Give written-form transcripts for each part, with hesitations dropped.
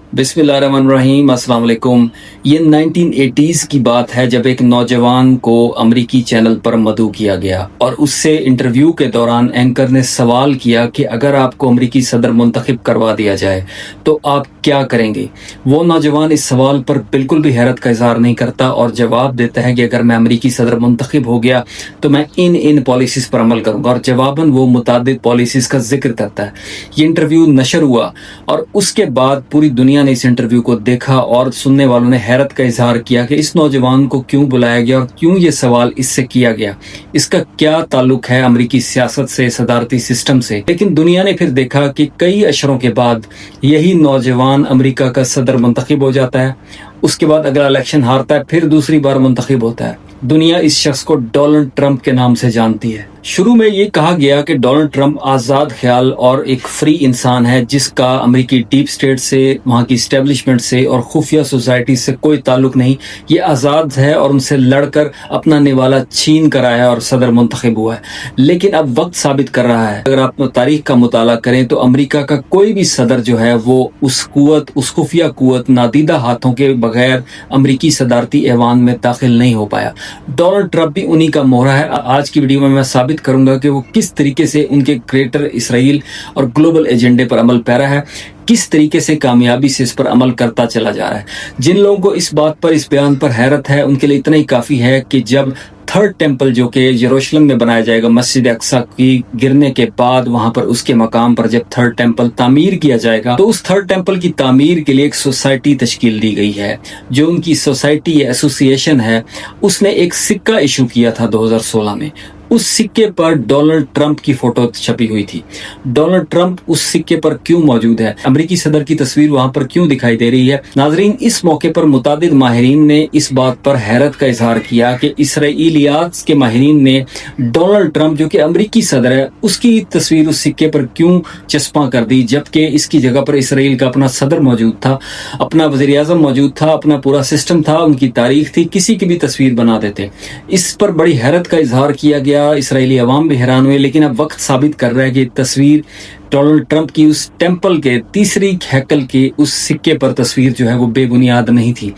बिस्मिल्लाहिर्रहमानिर्रहीम। अस्सलाम वालेकुम। ये 1980s की बात है जब एक नौजवान को अमरीकी चैनल पर मदऊ किया गया और उससे इंटरव्यू के दौरान एंकर ने सवाल किया कि अगर आपको अमरीकी सदर मुंतखब करवा दिया जाए तो आप क्या करेंगे। वो नौजवान इस सवाल पर बिल्कुल भी हैरत का इजहार नहीं करता और जवाब देता है कि अगर मैं अमरीकी सदर मुंतखब हो गया तो मैं इन पॉलिसीज़ पर अमल करूँगा, और जवाबन वो मुतादिद पॉलिसीज़ का जिक्र करता है। ये इंटरव्यू नशर हुआ और उसके बाद पूरी दुनिया ने इस इंटरव्यू को देखा और सुनने वालों ने हैरत का इजहार किया कि इस नौजवान को क्यों बुलाया गया और क्यों ये सवाल इससे किया गया, इसका क्या ताल्लुक है अमरीकी सियासत से, सदारती सिस्टम से। लेकिन दुनिया ने फिर देखा कि कई अशरों के बाद यही नौजवान अमरीका का सदर मुंतखब हो जाता है। उसके बाद अगला इलेक्शन हारता है, फिर दूसरी बार मुंतखब होता है। दुनिया इस शख्स को डोनाल्ड ट्रंप के नाम से जानती है। शुरू में ये कहा गया कि डोनाल्ड ट्रंप आज़ाद ख्याल और एक फ्री इंसान है जिसका अमेरिकी डीप स्टेट से, वहाँ की इस्टेब्लिशमेंट से और खुफिया सोसाइटी से कोई ताल्लुक नहीं। ये आज़ाद है और उनसे लड़कर अपना निवाला छीन कर आया और सदर मुंतखब हुआ है। लेकिन अब वक्त साबित कर रहा है, अगर आप तारीख का मुताला करें तो अमेरिका का कोई भी सदर जो है वो उस खुफिया कुव्वत नादीदा हाथों के बगैर अमेरिकी सदारती ऐवान में दाखिल नहीं हो पाया। डोनाल्ड ट्रंप भी उन्हीं का मोहरा है। आज की वीडियो में मैं साबित करूंगा कि वो किस तरीके से उनके ग्रेटर इसराइल और ग्लोबल एजेंडे पर अमल पैरा है, किस तरीके से कामयाबी से इस पर अमल करता चला जा रहा है। जिन लोगों को इस बात पर, इस बयान पर हैरत है, उनके लिए इतना ही काफ़ी है कि जब थर्ड टेंपल जो कि यरूशलेम में बनाया जाएगा, मस्जिद अक्सा की गिरने के बाद वहां पर उसके मकाम पर जब थर्ड टेंपल तामीर किया जाएगा तो उस थर्ड टेंपल की तामीर के लिए एक सोसाइटी तश्कील दी गई है। जो उनकी सोसाइटी एसोसिएशन है उसने एक सिक्का इशू किया था 2016 में। उस सिक्के पर डोनाल्ड ट्रंप की फोटो छपी हुई थी। डोनाल्ड ट्रंप उस सिक्के पर क्यों मौजूद है, अमेरिकी सदर की तस्वीर वहां पर क्यों दिखाई दे रही है। नाजरीन, इस मौके पर मुतादिद माहिरीन ने इस बात पर हैरत का इजहार किया कि इसराइलियात के माहिरीन ने डोनाल्ड ट्रंप जो कि अमेरिकी सदर है उसकी तस्वीर उस सिक्के पर क्यों चस्पा कर दी, जबकि इसकी जगह पर इसराइल का अपना सदर मौजूद था, अपना वज़ीर आज़म मौजूद था, अपना पूरा सिस्टम था, उनकी तारीख थी, किसी की भी तस्वीर बना देते। इस पर बड़ी हैरत का इजहार किया गया। इसराइली अवाम भी हैरान हुए। लेकिन अब वक्त साबित कर रहा है कि तस्वीर डोनाल्ड ट्रंप की उस टेंपल के तीसरी हैकल के उस सिक्के पर तस्वीर जो है वो बेबुनियाद नहीं थी।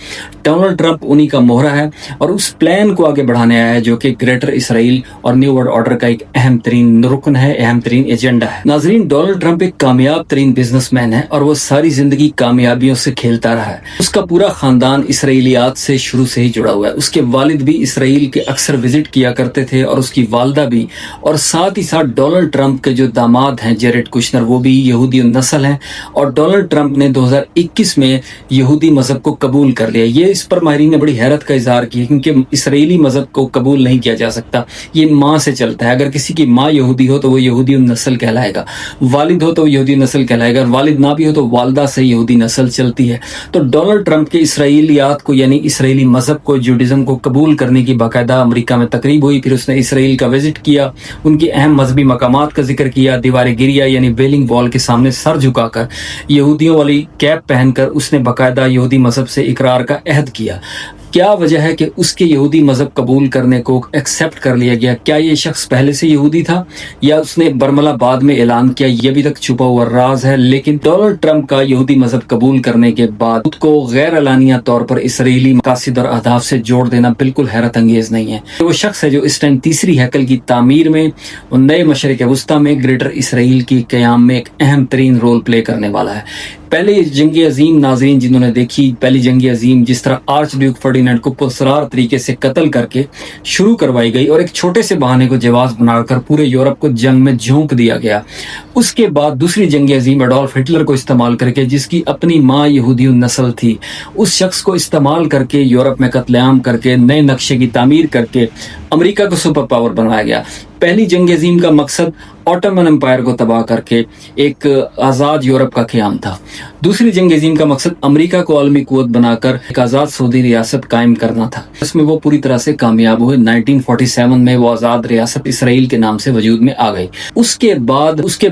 डोनाल्ड ट्रंप उन्हीं का मोहरा है और उस प्लान को आगे बढ़ाने आया है जो कि ग्रेटर इसराइल और न्यू वर्ल्ड ऑर्डर का एक अहम तरीन रुकन है, अहम तरीन एजेंडा है। नाजरीन, डोनाल्ड ट्रंप एक कामयाब तरीन बिजनेसमैन है और वो सारी जिंदगी कामयाबियों से खेलता रहा है। उसका पूरा खानदान इसराइलियात से शुरू से ही जुड़ा हुआ है। उसके वालिद भी इसराइल के अक्सर विजिट किया करते थे और उसकी वालदा भी, और साथ ही साथ डोनाल्ड ट्रंप के जो दामाद हैं जेरेड कुशनर, वो भी यहूदी नस्ल हैं। और डोनाल्ड ट्रंप ने 2021 में यहूदी मजहब को कबूल कर लिया। ये इस पर माहिरीन ने बड़ी हैरत का इजहार किया क्योंकि इसराइली मजहब को कबूल नहीं किया जा सकता, ये माँ से चलता है। अगर किसी की माँ यहूदी हो तो वो यहूदी नस्ल कहलाएगा, वालिद हो तो यहूदी नस्ल कहलाएगा, और वालिद ना भी हो तो वालदा से यहूदी नस्ल चलती है। तो डोनाल्ड ट्रंप के इसराइलियात को यानी इसराइली मजहब को, जुडिज्म को कबूल करने की बाकायदा अमेरिका में तकरीब हुई। फिर उसने इसराइल का विजिट किया, उनकी अहम मजहबी मकामात का जिक्र किया, दीवार गिरिया यानी वेलिंग वॉल के सामने सर झुकाकर, यहूदियों वाली कैप पहनकर उसने बाकायदा यहूदी मजहब से इकरार का अहद किया। क्या वजह है कि उसके यहूदी मजहब कबूल करने को एक्सेप्ट कर लिया गया? क्या ये शख्स पहले से यहूदी था या उसने बरमला बाद में ऐलान किया? ये अभी तक छुपा हुआ राज है। लेकिन डोनाल्ड ट्रंप का यहूदी मजहब कबूल करने के बाद खुद को गैर अलानिया तौर पर इसराइली मकासिद और अहदाफ से जोड़ देना बिल्कुल हैरत अंगेज नहीं है। वो शख्स है जो इस टाइम तीसरी हैकल की तामीर में और नए मशरिक वस्ता में ग्रेटर इसराइल की क़याम में एक अहम तरीन रोल प्ले करने वाला है। पहले जंग अजीम, नाजरीन जिन्होंने देखी पहली जंग अजीम, जिस तरह आर्च ड्यूक फर्डिनेंड को पुरस्कार तरीके से कत्ल करके शुरू करवाई गई और एक छोटे से बहाने को जवाब बनाकर पूरे यूरोप को जंग में झोंक दिया गया। उसके बाद दूसरी जंग अजीम एडोल्फ हिटलर को इस्तेमाल करके, जिसकी अपनी माँ यहूदी नस्ल थी, उस शख्स को इस्तेमाल करके यूरोप में कत्लेआम करके नए नक्शे की तामीर करके अमेरिका को सुपर पावर बनाया गया। पहली जंग अजीम का मकसद ऑटोमन एम्पायर को तबाह करके एक आज़ाद यूरोप का क़याम था। दूसरी जंग अजीम का मकसद अमेरिका को आलमी कुव्वत बनाकर एक आज़ाद सऊदी रियासत कायम करना था। इसमें वो पूरी तरह से कामयाब हुए। 1947 में वो आज़ाद रियासत इसराइल के नाम से वजूद में आ गई। उसके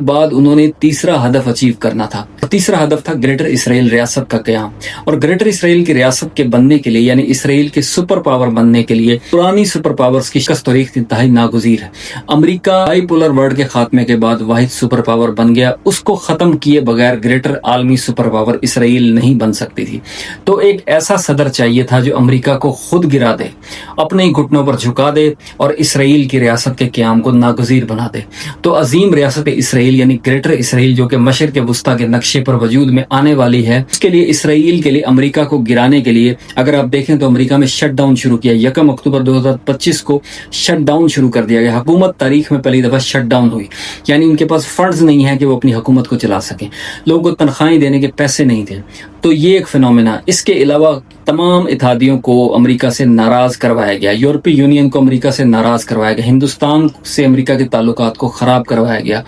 बाद उन्होंने तीसरा हदफ अचीव करना था। तीसरा हदफ था ग्रेटर इसराइल रियासत का क़याम। और ग्रेटर इसराइल की रियासत के बनने के लिए यानी इसराइल के सुपर पावर बनने के लिए पुरानी सुपर पावर्स की शिकस्त और इंतहाई नागुज़ीर है। امریکہ بائی پولر ورلڈ کے خاتمے کے بعد واحد سپر پاور بن گیا، اس کو ختم کیے بغیر گریٹر عالمی سپر پاور اسرائیل نہیں بن سکتی تھی۔ تو ایک ایسا صدر چاہیے تھا جو امریکہ کو خود گرا دے، اپنے ہی گھٹنوں پر جھکا دے اور اسرائیل کی ریاست کے قیام کو ناگزیر بنا دے۔ تو عظیم ریاست اسرائیل یعنی گریٹر اسرائیل جو کہ مشرق وسطیٰ کے نقشے پر وجود میں آنے والی ہے، اس کے لیے اسرائیل کے لیے امریکہ کو گرانے کے لیے اگر آپ دیکھیں تو امریکہ میں شٹ ڈاؤن شروع کیا، 1 اکتوبر 2025 کو شٹ ڈاؤن شروع کر دیا گیا۔ حکومت تاریخ میں پہلی دفعہ شٹ ڈاؤن ہوئی، یعنی ان کے پاس فنڈز نہیں ہیں کہ وہ اپنی حکومت کو چلا سکیں، لوگوں کو تنخواہیں دینے کے پیسے نہیں تھے۔ تو یہ ایک فنومینا۔ اس کے علاوہ تمام اتحادیوں کو امریکہ سے ناراض کروایا گیا، یورپی یونین کو امریکہ سے ناراض کروایا گیا، ہندوستان سے امریکہ کے تعلقات کو خراب کروایا گیا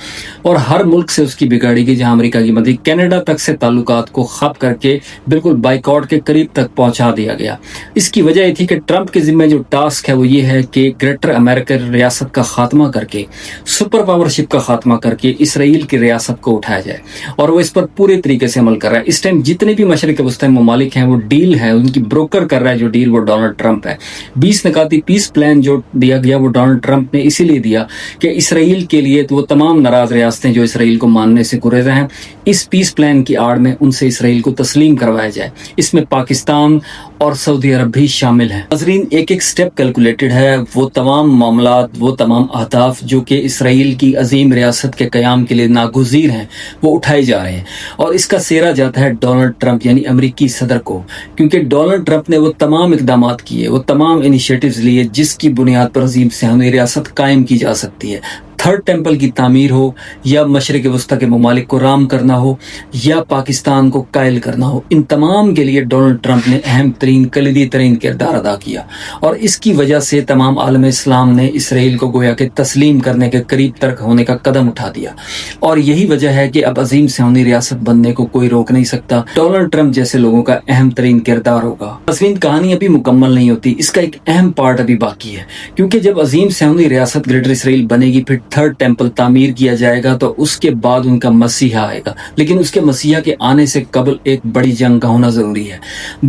اور ہر ملک سے اس کی بگاڑی گئی جہاں امریکہ کی مدد، کینیڈا تک سے تعلقات کو خراب کر کے بالکل بائیکاٹ کے قریب تک پہنچا دیا گیا۔ اس کی وجہ یہ تھی کہ ٹرمپ کے ذمہ جو ٹاسک ہے وہ یہ ہے کہ گریٹر امریکن ریاست کا خاتمہ کر کے، سپر پاور شپ کا خاتمہ کر کے اسرائیل کی ریاست کو اٹھایا جائے، اور وہ اس پر پورے طریقے سے عمل کر رہا ہے۔ اس ٹائم جتنے بھی مشرق وسطی ممالک ہیں وہ ڈیل ہے، ان کی بروکر کر رہا ہے جو ڈیل، وہ ڈونلڈ ٹرمپ ہے۔ 20 نکاتی پیس پلان جو دیا گیا وہ ڈونلڈ ٹرمپ نے اسی لیے دیا کہ اسرائیل کے لیے وہ تمام ناراض ریاستیں جو اسرائیل کو ماننے سے گریز ہیں، اس پیس پلان کی آڑ میں ان سے اسرائیل کو تسلیم کروایا جائے۔ اس میں پاکستان اور سعودی عرب بھی شامل ہیں۔ ناظرین، ایک ایک سٹیپ کیلکولیٹڈ ہے، وہ تمام معاملات، وہ تمام اہداف جو کہ اسرائیل کی عظیم ریاست کے قیام کے لیے ناگزیر ہیں وہ اٹھائے جا رہے ہیں، اور اس کا سہرا جاتا ہے ڈونلڈ ٹرمپ یعنی امریکی صدر کو، کیونکہ ڈونلڈ ٹرمپ نے وہ تمام اقدامات کیے، وہ تمام انیشیٹوز لیے جس کی بنیاد پر عظیم صہیونی ریاست قائم کی جا سکتی ہے۔ تھرڈ ٹیمپل کی تعمیر ہو، یا مشرق وسطیٰ کے ممالک کو رام کرنا ہو، یا پاکستان کو قائل کرنا ہو، ان تمام کے لیے ڈونلڈ ٹرمپ نے اہم ترین کلیدی ترین کردار ادا کیا، اور اس کی وجہ سے تمام عالم اسلام نے اسرائیل کو گویا کہ تسلیم کرنے کے قریب ترک ہونے کا قدم اٹھا دیا، اور یہی وجہ ہے کہ اب عظیم صہیونی ریاست بننے کو کوئی روک نہیں سکتا۔ ڈونلڈ ٹرمپ جیسے لوگوں کا اہم ترین کردار ہوگا۔ عظیم کہانی ابھی مکمل نہیں ہوتی، اس کا ایک اہم پارٹ ابھی باقی ہے، کیونکہ جب عظیم صہیونی ریاست گریٹر اسرائیل بنے گی، پھر تھرڈ ٹیمپل تعمیر کیا جائے گا، تو اس کے بعد ان کا مسیحا آئے گا، لیکن اس کے مسیحا کے آنے سے قبل ایک بڑی جنگ کا ہونا ضروری ہے۔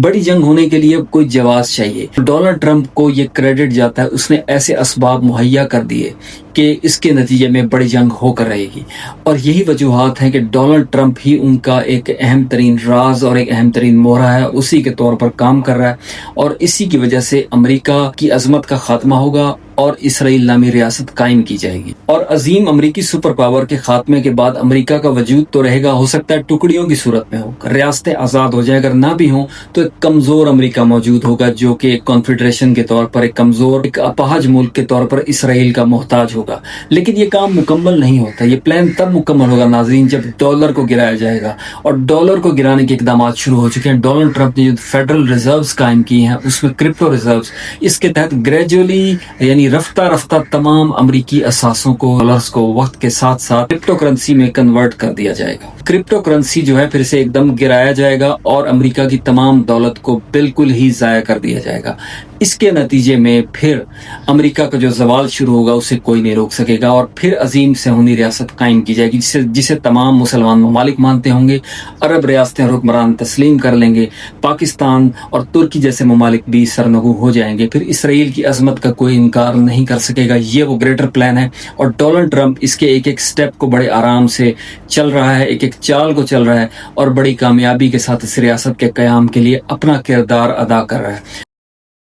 بڑی جنگ ہونے کے لیے کوئی جواز چاہیے۔ ڈونلڈ ٹرمپ کو یہ کریڈٹ جاتا ہے، اس نے ایسے اسباب مہیا کر دیے کہ اس کے نتیجے میں بڑی جنگ ہو کر رہے گی، اور یہی وجوہات ہیں کہ ڈونلڈ ٹرمپ ہی ان کا ایک اہم ترین راز اور ایک اہم ترین مہرہ ہے، اسی کے طور پر کام کر رہا ہے، اور اسی کی وجہ سے امریکہ کی عظمت کا خاتمہ ہوگا اور اسرائیل نامی ریاست قائم کی جائے گی۔ اور عظیم امریکی سپر پاور کے خاتمے کے بعد امریکہ کا وجود تو رہے گا، ہو سکتا ہے ٹکڑیوں کی صورت میں ہو، ریاستیں آزاد ہو جائیں، اگر نہ بھی ہوں تو ایک کمزور امریکہ موجود ہوگا جو کہ ایک کانفیڈریشن کے طور پر، ایک کمزور، ایک اپاہج ملک کے طور پر اسرائیل کا محتاج ہوگا۔ لیکن یہ کام مکمل نہیں ہوتا، یہ پلان تب مکمل ہوگا ناظرین جب ڈالر کو گرایا جائے گا، اور ڈالر کو گرانے کے اقدامات شروع ہو چکے ہیں۔ ڈونلڈ ٹرمپ نے جو فیڈرل ریزروز قائم کی ہیں، اس میں کرپٹو ریزروز، اس کے تحت گریجولی یعنی رفتہ رفتہ تمام امریکی اثاثوں کو، ڈالرز کو وقت کے ساتھ ساتھ کرپٹو کرنسی میں کنورٹ کر دیا جائے گا۔ کرپٹو کرنسی جو ہے پھر سے ایک دم گرایا جائے گا اور امریکہ کی تمام دولت کو بالکل ہی ضائع کر دیا جائے گا۔ اس کے نتیجے میں پھر امریکہ کا جو زوال شروع ہوگا اسے کوئی نہیں روک سکے گا، اور پھر عظیم صہیونی ریاست قائم کی جائے گی جسے تمام مسلمان ممالک مانتے ہوں گے، عرب ریاستیں اور حکمران تسلیم کر لیں گے، پاکستان اور ترکی جیسے ممالک بھی سرنگو ہو جائیں گے، پھر اسرائیل کی عظمت کا کوئی انکار نہیں کر سکے گا۔ یہ وہ گریٹر پلان ہے، اور ڈونلڈ ٹرمپ اس کے ایک ایک سٹیپ کو بڑے آرام سے چل رہا ہے، ایک ایک چال کو چل رہا ہے، اور بڑی کامیابی کے ساتھ اس ریاست کے قیام کے لیے اپنا کردار ادا کر رہا ہے۔